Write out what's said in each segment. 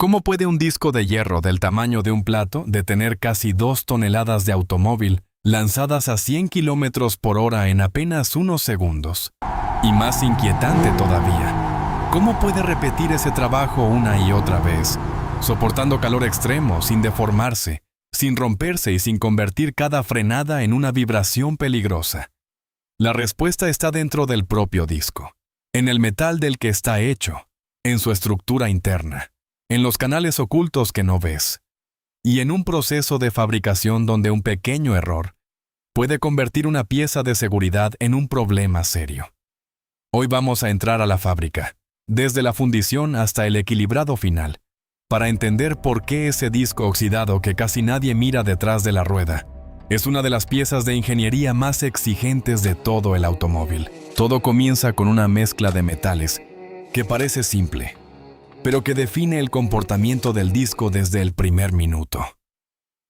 ¿Cómo puede un disco de hierro del tamaño de un plato detener casi 2 toneladas de automóvil lanzadas a 100 kilómetros por hora en apenas unos segundos? Y más inquietante todavía, ¿cómo puede repetir ese trabajo una y otra vez, soportando calor extremo sin deformarse, sin romperse y sin convertir cada frenada en una vibración peligrosa? La respuesta está dentro del propio disco, en el metal del que está hecho, en su estructura interna, en los canales ocultos que no ves, y en un proceso de fabricación donde un pequeño error puede convertir una pieza de seguridad en un problema serio. Hoy vamos a entrar a la fábrica, desde la fundición hasta el equilibrado final, para entender por qué ese disco oxidado que casi nadie mira detrás de la rueda es una de las piezas de ingeniería más exigentes de todo el automóvil. Todo comienza con una mezcla de metales que parece simple, pero que define el comportamiento del disco desde el primer minuto.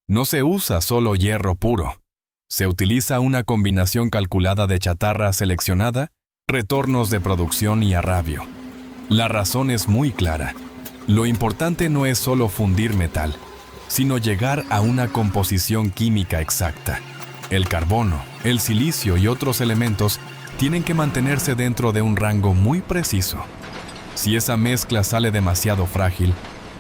No se usa solo hierro puro. Se utiliza una combinación calculada de chatarra seleccionada, retornos de producción y arrabio. La razón es muy clara. Lo importante no es solo fundir metal, sino llegar a una composición química exacta. El carbono, el silicio y otros elementos tienen que mantenerse dentro de un rango muy preciso. Si esa mezcla sale demasiado frágil,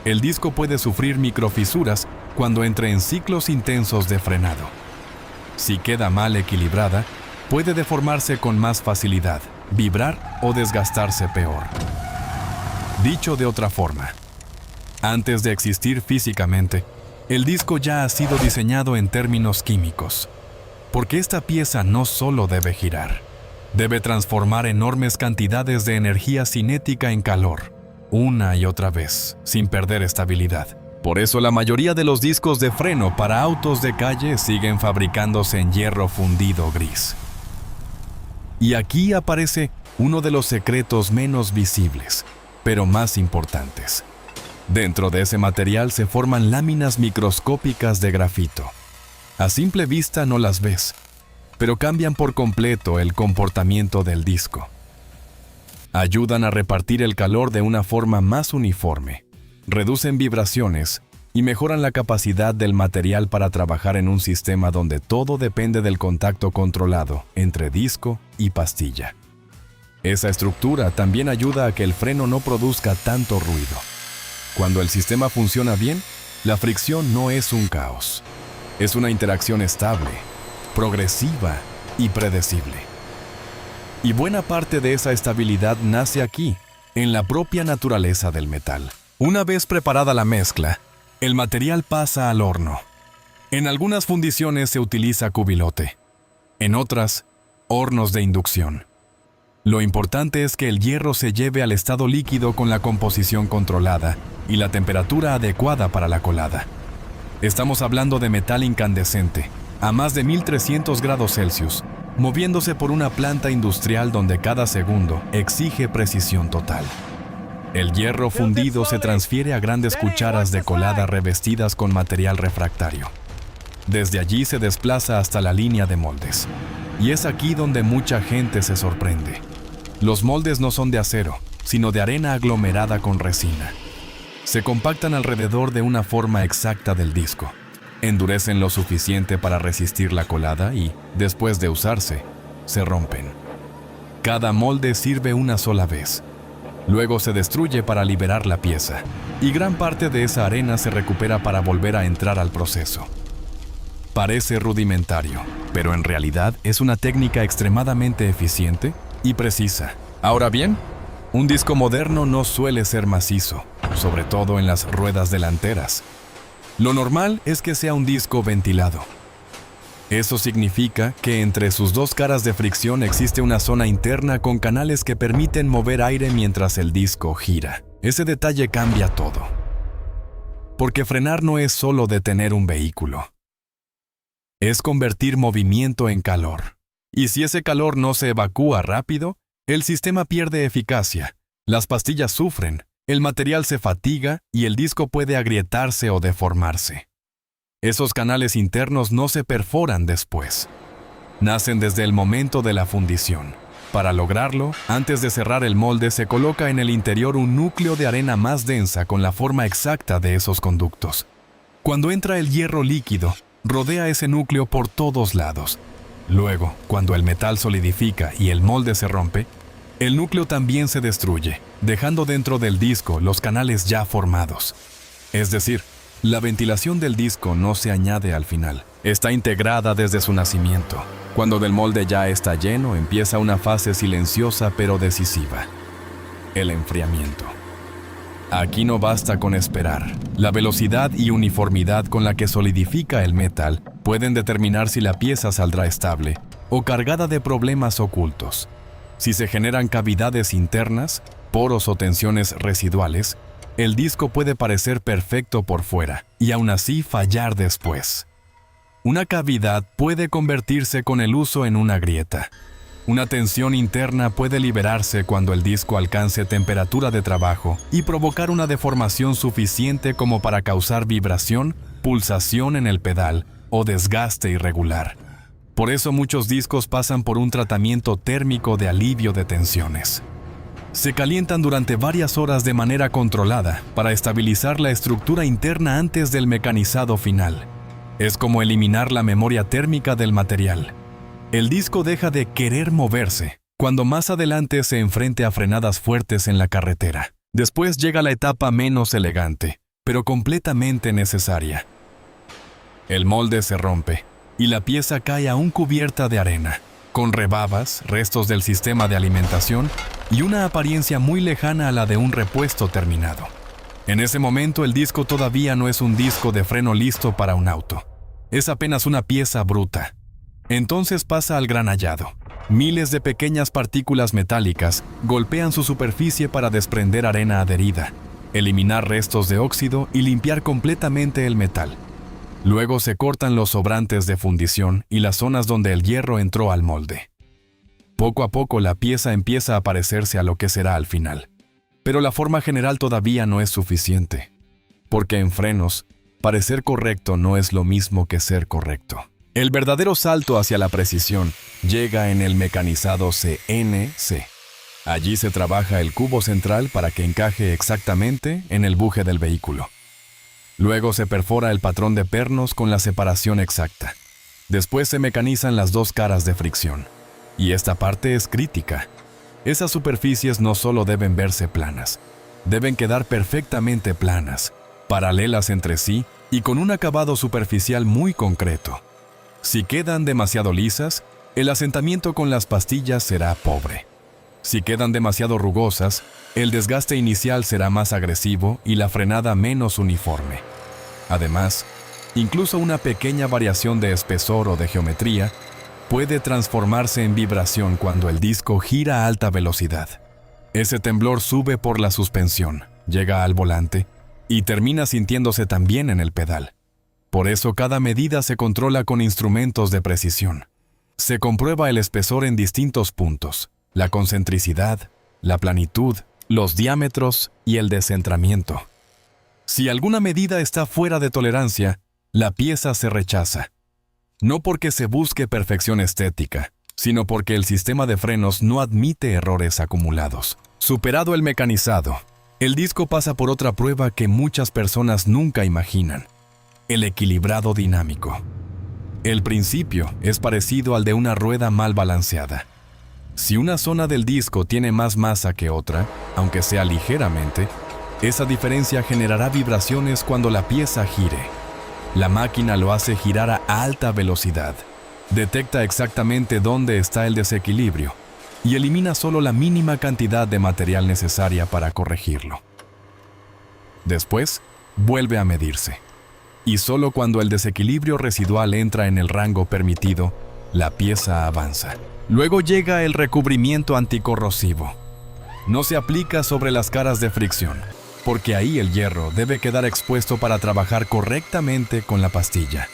el disco puede sufrir microfisuras cuando entre en ciclos intensos de frenado. Si queda mal equilibrada, puede deformarse con más facilidad, vibrar o desgastarse peor. Dicho de otra forma, antes de existir físicamente, el disco ya ha sido diseñado en términos químicos, porque esta pieza no solo debe girar, debe transformar enormes cantidades de energía cinética en calor, una y otra vez, sin perder estabilidad. Por eso la mayoría de los discos de freno para autos de calle siguen fabricándose en hierro fundido gris. Y aquí aparece uno de los secretos menos visibles, pero más importantes. Dentro de ese material se forman láminas microscópicas de grafito. A simple vista no las ves, pero cambian por completo el comportamiento del disco. Ayudan a repartir el calor de una forma más uniforme, reducen vibraciones y mejoran la capacidad del material para trabajar en un sistema donde todo depende del contacto controlado entre disco y pastilla. Esa estructura también ayuda a que el freno no produzca tanto ruido. Cuando el sistema funciona bien, la fricción no es un caos. Es una interacción estable, progresiva y predecible. Y buena parte de esa estabilidad nace aquí, en la propia naturaleza del metal. Una vez preparada la mezcla, el material pasa al horno. En algunas fundiciones se utiliza cubilote, en otras, hornos de inducción. Lo importante es que el hierro se lleve al estado líquido con la composición controlada y la temperatura adecuada para la colada. Estamos hablando de metal incandescente, a más de 1300 grados Celsius, moviéndose por una planta industrial donde cada segundo exige precisión total. El hierro fundido se transfiere a grandes cucharas de colada revestidas con material refractario. Desde allí se desplaza hasta la línea de moldes. Y es aquí donde mucha gente se sorprende. Los moldes no son de acero, sino de arena aglomerada con resina. Se compactan alrededor de una forma exacta del disco. Endurecen lo suficiente para resistir la colada y, después de usarse, se rompen. Cada molde sirve una sola vez. Luego se destruye para liberar la pieza, y gran parte de esa arena se recupera para volver a entrar al proceso. Parece rudimentario, pero en realidad es una técnica extremadamente eficiente y precisa. Ahora bien, un disco moderno no suele ser macizo, sobre todo en las ruedas delanteras. Lo normal es que sea un disco ventilado. Eso significa que entre sus dos caras de fricción existe una zona interna con canales que permiten mover aire mientras el disco gira. Ese detalle cambia todo. Porque frenar no es solo detener un vehículo. Es convertir movimiento en calor. Y si ese calor no se evacúa rápido, el sistema pierde eficacia, las pastillas sufren, el material se fatiga y el disco puede agrietarse o deformarse. Esos canales internos no se perforan después. Nacen desde el momento de la fundición. Para lograrlo, antes de cerrar el molde se coloca en el interior un núcleo de arena más densa con la forma exacta de esos conductos. Cuando entra el hierro líquido, rodea ese núcleo por todos lados. Luego, cuando el metal solidifica y el molde se rompe, el núcleo también se destruye, dejando dentro del disco los canales ya formados. Es decir, la ventilación del disco no se añade al final, está integrada desde su nacimiento. Cuando el molde ya está lleno, empieza una fase silenciosa pero decisiva: el enfriamiento. Aquí no basta con esperar. La velocidad y uniformidad con la que solidifica el metal pueden determinar si la pieza saldrá estable o cargada de problemas ocultos. Si se generan cavidades internas, poros o tensiones residuales, el disco puede parecer perfecto por fuera y aún así fallar después. Una cavidad puede convertirse con el uso en una grieta. Una tensión interna puede liberarse cuando el disco alcance temperatura de trabajo y provocar una deformación suficiente como para causar vibración, pulsación en el pedal o desgaste irregular. Por eso muchos discos pasan por un tratamiento térmico de alivio de tensiones. Se calientan durante varias horas de manera controlada para estabilizar la estructura interna antes del mecanizado final. Es como eliminar la memoria térmica del material. El disco deja de querer moverse cuando más adelante se enfrente a frenadas fuertes en la carretera. Después llega la etapa menos elegante, pero completamente necesaria. El molde se rompe y la pieza cae aún cubierta de arena, con rebabas, restos del sistema de alimentación y una apariencia muy lejana a la de un repuesto terminado. En ese momento el disco todavía no es un disco de freno listo para un auto. Es apenas una pieza bruta. Entonces pasa al granallado. Miles de pequeñas partículas metálicas golpean su superficie para desprender arena adherida, eliminar restos de óxido y limpiar completamente el metal. Luego se cortan los sobrantes de fundición y las zonas donde el hierro entró al molde. Poco a poco la pieza empieza a parecerse a lo que será al final. Pero la forma general todavía no es suficiente, porque en frenos, parecer correcto no es lo mismo que ser correcto. El verdadero salto hacia la precisión llega en el mecanizado CNC. Allí se trabaja el cubo central para que encaje exactamente en el buje del vehículo. Luego se perfora el patrón de pernos con la separación exacta. Después se mecanizan las dos caras de fricción. Y esta parte es crítica. Esas superficies no solo deben verse planas, deben quedar perfectamente planas, paralelas entre sí y con un acabado superficial muy concreto. Si quedan demasiado lisas, el asentamiento con las pastillas será pobre. Si quedan demasiado rugosas, el desgaste inicial será más agresivo y la frenada menos uniforme. Además, incluso una pequeña variación de espesor o de geometría puede transformarse en vibración cuando el disco gira a alta velocidad. Ese temblor sube por la suspensión, llega al volante y termina sintiéndose también en el pedal. Por eso cada medida se controla con instrumentos de precisión. Se comprueba el espesor en distintos puntos, la concentricidad, la planitud, los diámetros y el descentramiento. Si alguna medida está fuera de tolerancia, la pieza se rechaza. No porque se busque perfección estética, sino porque el sistema de frenos no admite errores acumulados. Superado el mecanizado, el disco pasa por otra prueba que muchas personas nunca imaginan: el equilibrado dinámico. El principio es parecido al de una rueda mal balanceada. Si una zona del disco tiene más masa que otra, aunque sea ligeramente, esa diferencia generará vibraciones cuando la pieza gire. La máquina lo hace girar a alta velocidad, detecta exactamente dónde está el desequilibrio y elimina solo la mínima cantidad de material necesaria para corregirlo. Después, vuelve a medirse. Y solo cuando el desequilibrio residual entra en el rango permitido, la pieza avanza. Luego llega el recubrimiento anticorrosivo. No se aplica sobre las caras de fricción, porque ahí el hierro debe quedar expuesto para trabajar correctamente con la pastilla.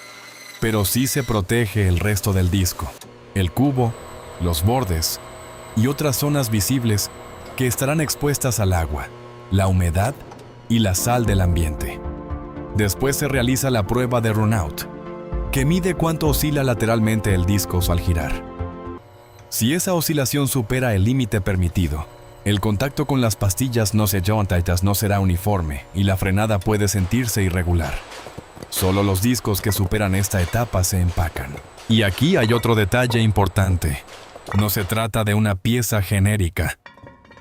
Pero sí se protege el resto del disco, el cubo, los bordes y otras zonas visibles que estarán expuestas al agua, la humedad y la sal del ambiente. Después se realiza la prueba de runout, que mide cuánto oscila lateralmente el disco al girar. Si esa oscilación supera el límite permitido, el contacto con las pastillas no será uniforme y la frenada puede sentirse irregular. Solo los discos que superan esta etapa se empacan. Y aquí hay otro detalle importante. No se trata de una pieza genérica.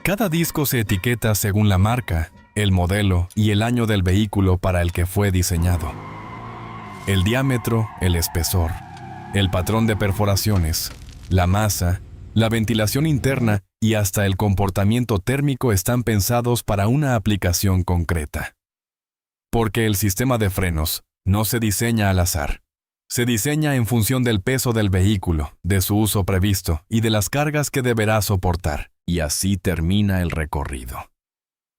Cada disco se etiqueta según la marca, el modelo y el año del vehículo para el que fue diseñado. El diámetro, el espesor, el patrón de perforaciones, la masa, la ventilación interna y hasta el comportamiento térmico están pensados para una aplicación concreta. Porque el sistema de frenos no se diseña al azar. Se diseña en función del peso del vehículo, de su uso previsto y de las cargas que deberá soportar. Y así termina el recorrido.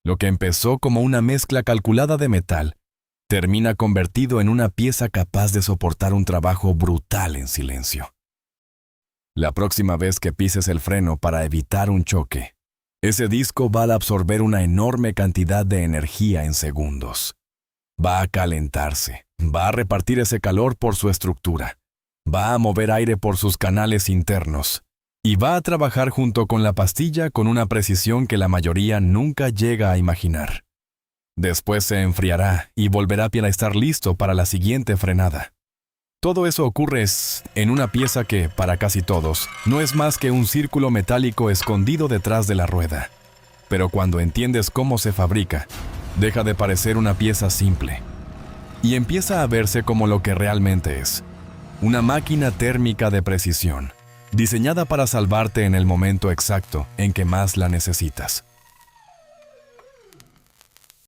Lo que empezó como una mezcla calculada de metal, termina convertido en una pieza capaz de soportar un trabajo brutal en silencio. La próxima vez que pises el freno para evitar un choque, ese disco va a absorber una enorme cantidad de energía en segundos. Va a calentarse, va a repartir ese calor por su estructura, va a mover aire por sus canales internos y va a trabajar junto con la pastilla con una precisión que la mayoría nunca llega a imaginar. Después se enfriará y volverá a estar listo para la siguiente frenada. Todo eso ocurre en una pieza que, para casi todos, no es más que un círculo metálico escondido detrás de la rueda. Pero cuando entiendes cómo se fabrica, deja de parecer una pieza simple y empieza a verse como lo que realmente es: una máquina térmica de precisión, diseñada para salvarte en el momento exacto en que más la necesitas.